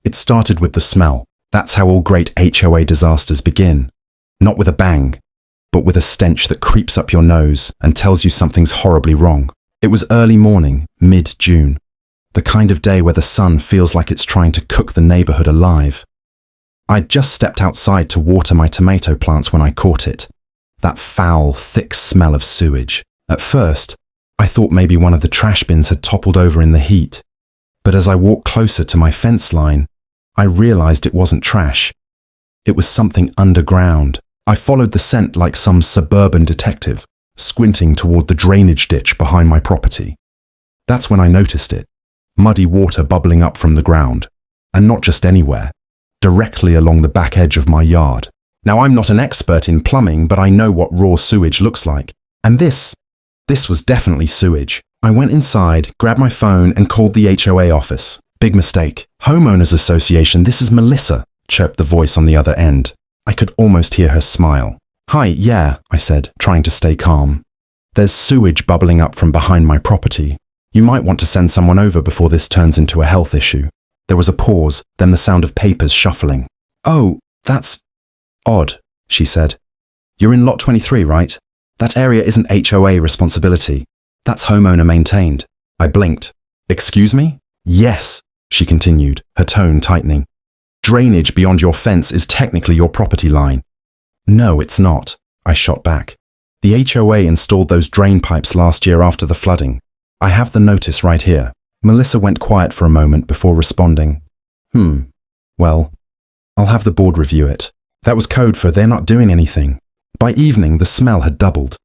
It started with the smell. That's how all great HOA disasters begin. Not with a bang, but with a stench that creeps up your nose and tells you something's horribly wrong. It was early morning, mid-June. The kind of day where the sun feels like it's trying to cook the neighborhood alive. I'd just stepped outside to water my tomato plants when I caught it. That foul, thick smell of sewage. At first, I thought maybe one of the trash bins had toppled over in the heat. But as I walked closer to my fence line, I realized it wasn't trash. It was something underground. I followed the scent like some suburban detective, squinting toward the drainage ditch behind my property. That's when I noticed it. Muddy water bubbling up from the ground. And not just anywhere. Directly along the back edge of my yard. Now, I'm not an expert in plumbing, but I know what raw sewage looks like. And this was definitely sewage. I went inside, grabbed my phone, and called the HOA office. Big mistake. Homeowners Association, this is Melissa, chirped the voice on the other end. I could almost hear her smile. Hi, yeah, I said, trying to stay calm. There's sewage bubbling up from behind my property. You might want to send someone over before this turns into a health issue. There was a pause, then the sound of papers shuffling. Oh, that's odd, she said. You're in lot 23, right? That area isn't HOA responsibility. That's homeowner maintained. I blinked. Excuse me? Yes, she continued, her tone tightening. Drainage beyond your fence is technically your property line. No, it's not, I shot back. The HOA installed those drain pipes last year after the flooding. I have the notice right here. Melissa went quiet for a moment before responding. Well, I'll have the board review it. That was code for they're not doing anything. By evening, the smell had doubled.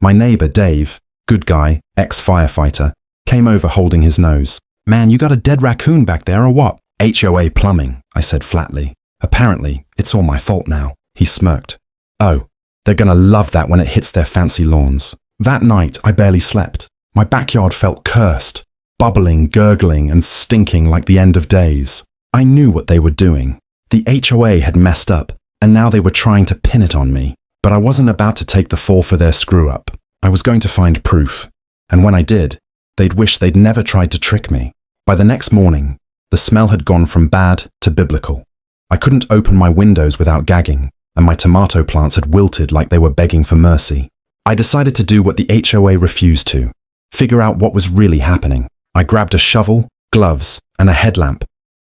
My neighbor, Dave, good guy, ex-firefighter, came over holding his nose. Man, you got a dead raccoon back there or what? HOA plumbing, I said flatly. Apparently, it's all my fault now. He smirked. Oh, they're gonna love that when it hits their fancy lawns. That night, I barely slept. My backyard felt cursed, bubbling, gurgling, and stinking like the end of days. I knew what they were doing. The HOA had messed up, and now they were trying to pin it on me. But I wasn't about to take the fall for their screw-up. I was going to find proof. And when I did, they'd wish they'd never tried to trick me. By the next morning, the smell had gone from bad to biblical. I couldn't open my windows without gagging, and my tomato plants had wilted like they were begging for mercy. I decided to do what the HOA refused to. Figure out what was really happening. I grabbed a shovel, gloves, and a headlamp.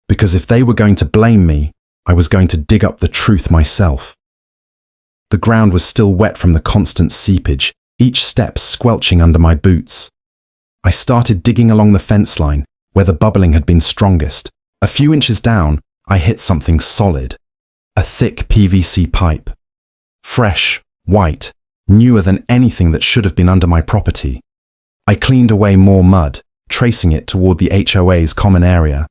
Because if they were going to blame me, I was going to dig up the truth myself. The ground was still wet from the constant seepage, each step squelching under my boots. I started digging along the fence line, where the bubbling had been strongest. A few inches down, I hit something solid. A thick PVC pipe. Fresh, white, newer than anything that should have been under my property. I cleaned away more mud, tracing it toward the HOA's common area.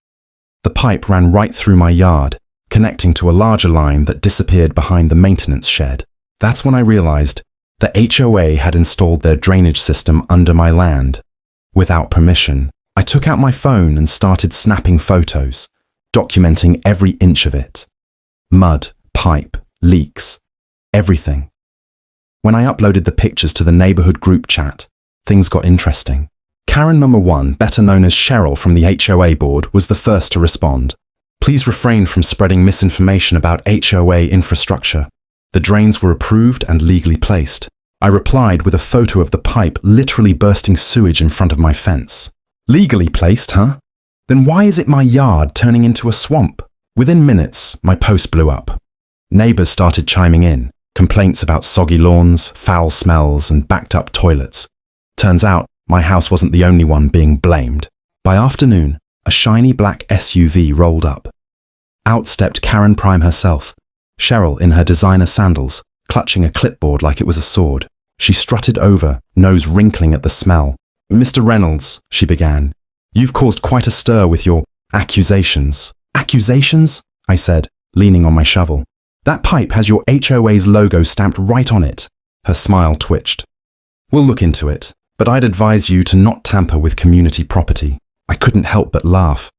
The pipe ran right through my yard, connecting to a larger line that disappeared behind the maintenance shed. That's when I realized the HOA had installed their drainage system under my land. Without permission, I took out my phone and started snapping photos, documenting every inch of it. Mud, pipe, leaks, everything. When I uploaded the pictures to the neighborhood group chat, things got interesting. Karen number 1, better known as Cheryl from the HOA board, was the first to respond. Please refrain from spreading misinformation about HOA infrastructure. The drains were approved and legally placed. I replied with a photo of the pipe literally bursting sewage in front of my fence. Legally placed, huh? Then why is it my yard turning into a swamp? Within minutes, my post blew up. Neighbors started chiming in, complaints about soggy lawns, foul smells, and backed up toilets. Turns out, my house wasn't the only one being blamed. By afternoon, a shiny black SUV rolled up. Out stepped Karen Prime herself, Cheryl in her designer sandals, clutching a clipboard like it was a sword. She strutted over, nose wrinkling at the smell. Mr. Reynolds, she began, you've caused quite a stir with your accusations. Accusations? I said, leaning on my shovel. That pipe has your HOA's logo stamped right on it. Her smile twitched. We'll look into it, but I'd advise you to not tamper with community property. I couldn't help but laugh.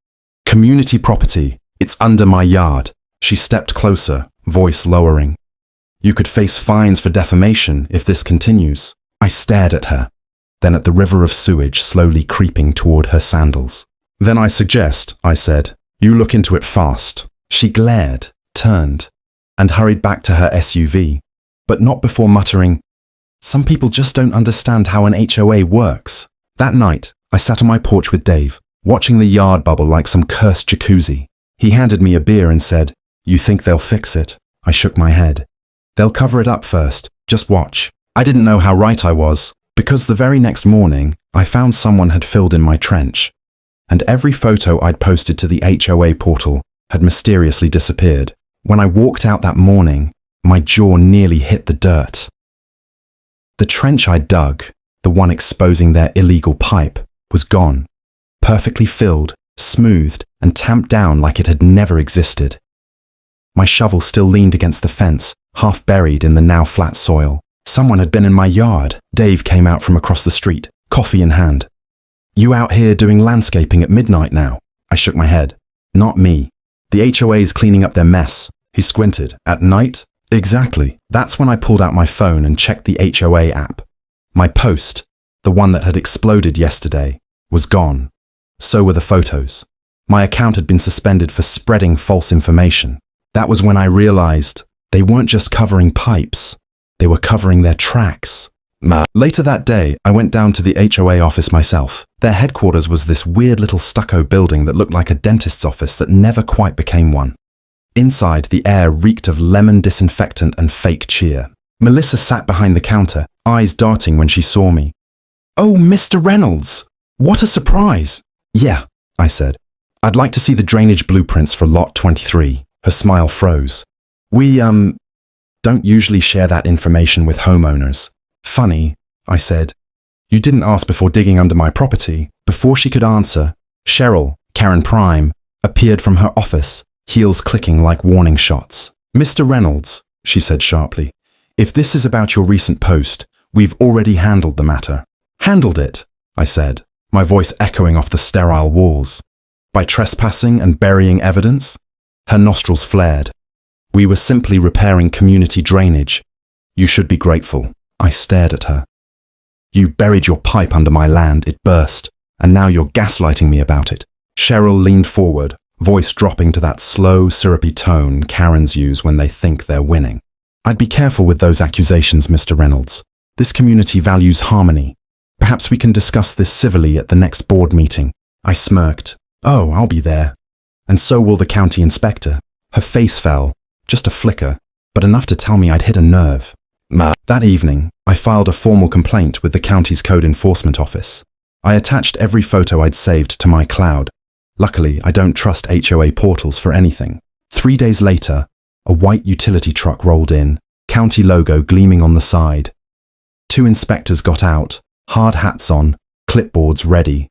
Community property, it's under my yard. She stepped closer, voice lowering. You could face fines for defamation if this continues. I stared at her, then at the river of sewage slowly creeping toward her sandals. Then I suggest, I said, You look into it fast. She glared, turned, and hurried back to her SUV, but not before muttering, "Some people just don't understand how an HOA works." That night, I sat on my porch with Dave, watching the yard bubble like some cursed jacuzzi. He handed me a beer and said, "You think they'll fix it?" I shook my head. "They'll cover it up first. Just watch." I didn't know how right I was, because the very next morning, I found someone had filled in my trench, and every photo I'd posted to the HOA portal had mysteriously disappeared. When I walked out that morning, my jaw nearly hit the dirt. The trench I dug, the one exposing their illegal pipe, was gone, perfectly filled, smoothed, and tamped down like it had never existed. My shovel still leaned against the fence, half buried in the now flat soil. Someone had been in my yard. Dave came out from across the street, coffee in hand. "You out here doing landscaping at midnight now?" I shook my head. "Not me. The HOA's cleaning up their mess." He squinted. "At night?" "Exactly." That's when I pulled out my phone and checked the HOA app. My post, the one that had exploded yesterday, was gone. So were the photos. My account had been suspended for spreading false information. That was when I realized they weren't just covering pipes. They were covering their tracks. Later that day, I went down to the HOA office myself. Their headquarters was this weird little stucco building that looked like a dentist's office that never quite became one. Inside, the air reeked of lemon disinfectant and fake cheer. Melissa sat behind the counter, eyes darting when she saw me. "Oh, Mr. Reynolds! What a surprise!" "Yeah," I said. "I'd like to see the drainage blueprints for Lot 23. Her smile froze. "We, don't usually share that information with homeowners." "Funny," I said. "You didn't ask before digging under my property." Before she could answer, Cheryl, Karen Prime, appeared from her office, heels clicking like warning shots. "Mr. Reynolds," she said sharply, "if this is about your recent post, we've already handled the matter." "Handled it," I said, my voice echoing off the sterile walls. "By trespassing and burying evidence?" Her nostrils flared. "We were simply repairing community drainage. You should be grateful." I stared at her. "You buried your pipe under my land, it burst, and now you're gaslighting me about it." Cheryl leaned forward, voice dropping to that slow, syrupy tone Karens use when they think they're winning. "I'd be careful with those accusations, Mr. Reynolds. This community values harmony. Perhaps we can discuss this civilly at the next board meeting." I smirked. "Oh, I'll be there. And so will the county inspector." Her face fell, just a flicker, but enough to tell me I'd hit a nerve. That evening, I filed a formal complaint with the county's code enforcement office. I attached every photo I'd saved to my cloud. Luckily, I don't trust HOA portals for anything. 3 days later, a white utility truck rolled in, county logo gleaming on the side. 2 inspectors got out, hard hats on, clipboards ready.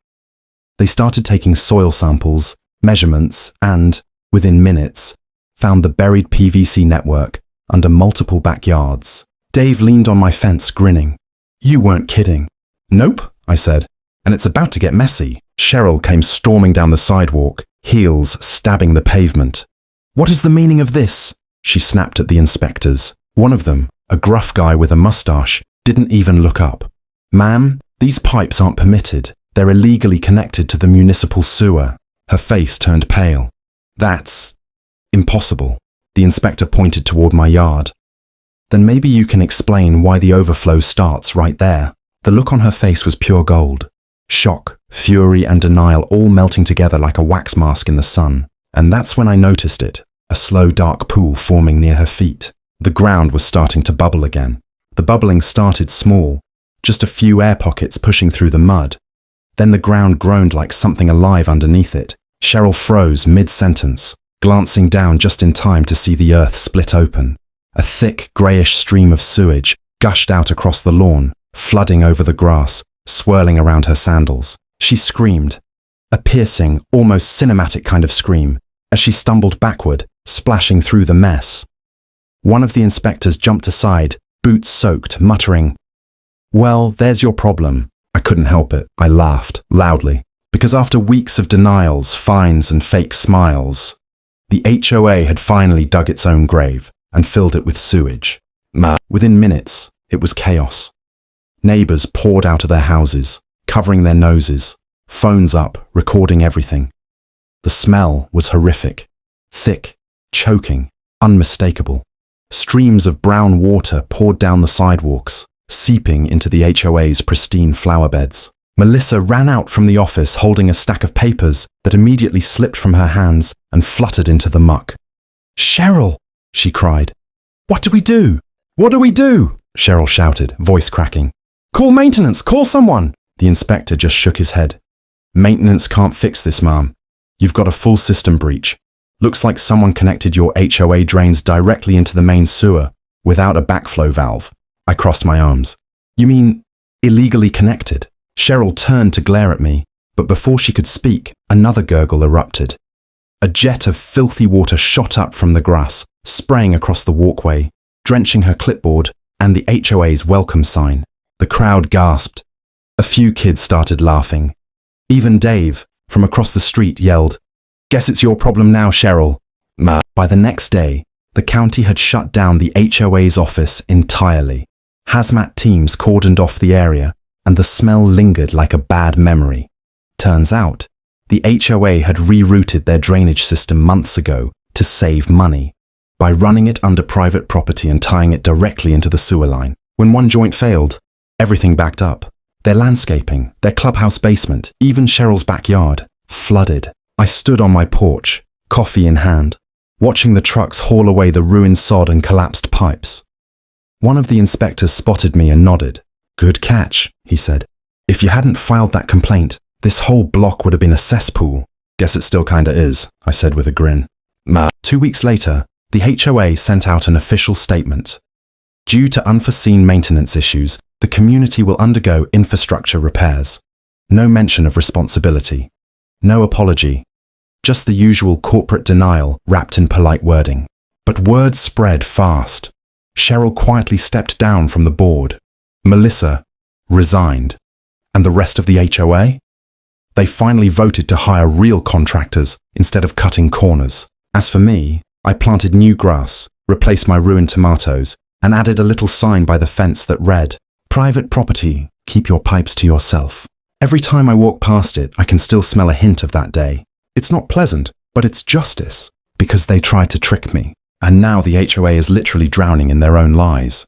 They started taking soil samples, measurements, and, within minutes, found the buried PVC network under multiple backyards. Dave leaned on my fence, grinning. "You weren't kidding." "Nope," I said, "and it's about to get messy." Cheryl came storming down the sidewalk, heels stabbing the pavement. "What is the meaning of this?" she snapped at the inspectors. One of them, a gruff guy with a mustache, didn't even look up. "Ma'am, these pipes aren't permitted. They're illegally connected to the municipal sewer." Her face turned pale. "That's impossible." The inspector pointed toward my yard. "Then maybe you can explain why the overflow starts right there." The look on her face was pure gold. Shock, fury, and denial all melting together like a wax mask in the sun. And that's when I noticed it, a slow dark pool forming near her feet. The ground was starting to bubble again. The bubbling started small, just a few air pockets pushing through the mud. Then the ground groaned like something alive underneath it. Cheryl froze mid-sentence, glancing down just in time to see the earth split open. A thick, greyish stream of sewage gushed out across the lawn, flooding over the grass, swirling around her sandals. She screamed, a piercing, almost cinematic kind of scream, as she stumbled backward, splashing through the mess. One of the inspectors jumped aside, boots soaked, muttering, "Well, there's your problem." I couldn't help it. I laughed, loudly, because after weeks of denials, fines, and fake smiles, the HOA had finally dug its own grave and filled it with sewage. Within minutes, it was chaos. Neighbours poured out of their houses, covering their noses, phones up, recording everything. The smell was horrific. Thick, choking, unmistakable. Streams of brown water poured down the sidewalks, seeping into the HOA's pristine flower beds. Melissa ran out from the office holding a stack of papers that immediately slipped from her hands and fluttered into the muck. "Cheryl!" she cried. "What do we do? What do we do?" Cheryl shouted, voice cracking. "Call maintenance! Call someone!" The inspector just shook his head. "Maintenance can't fix this, ma'am. You've got a full system breach. Looks like someone connected your HOA drains directly into the main sewer without a backflow valve." I crossed my arms. "You mean illegally connected?" Cheryl turned to glare at me, but before she could speak, another gurgle erupted. A jet of filthy water shot up from the grass, spraying across the walkway, drenching her clipboard and the HOA's welcome sign. The crowd gasped. A few kids started laughing. Even Dave, from across the street, yelled, "Guess it's your problem now, Cheryl." By the next day, the county had shut down the HOA's office entirely. Hazmat teams cordoned off the area, and the smell lingered like a bad memory. Turns out, the HOA had rerouted their drainage system months ago to save money by running it under private property and tying it directly into the sewer line. When one joint failed, everything backed up. Their landscaping, their clubhouse basement, even Cheryl's backyard, flooded. I stood on my porch, coffee in hand, watching the trucks haul away the ruined sod and collapsed pipes. One of the inspectors spotted me and nodded. "Good catch," he said. "If you hadn't filed that complaint, this whole block would have been a cesspool." "Guess it still kinda is," I said with a grin. 2 weeks later, the HOA sent out an official statement. Due to unforeseen maintenance issues, the community will undergo infrastructure repairs. No mention of responsibility. No apology. Just the usual corporate denial wrapped in polite wording. But word spread fast. Cheryl quietly stepped down from the board. Melissa resigned. And the rest of the HOA? They finally voted to hire real contractors instead of cutting corners. As for me, I planted new grass, replaced my ruined tomatoes, and added a little sign by the fence that read, "Private property, keep your pipes to yourself." Every time I walk past it, I can still smell a hint of that day. It's not pleasant, but it's justice, because they tried to trick me. And now the HOA is literally drowning in their own lies.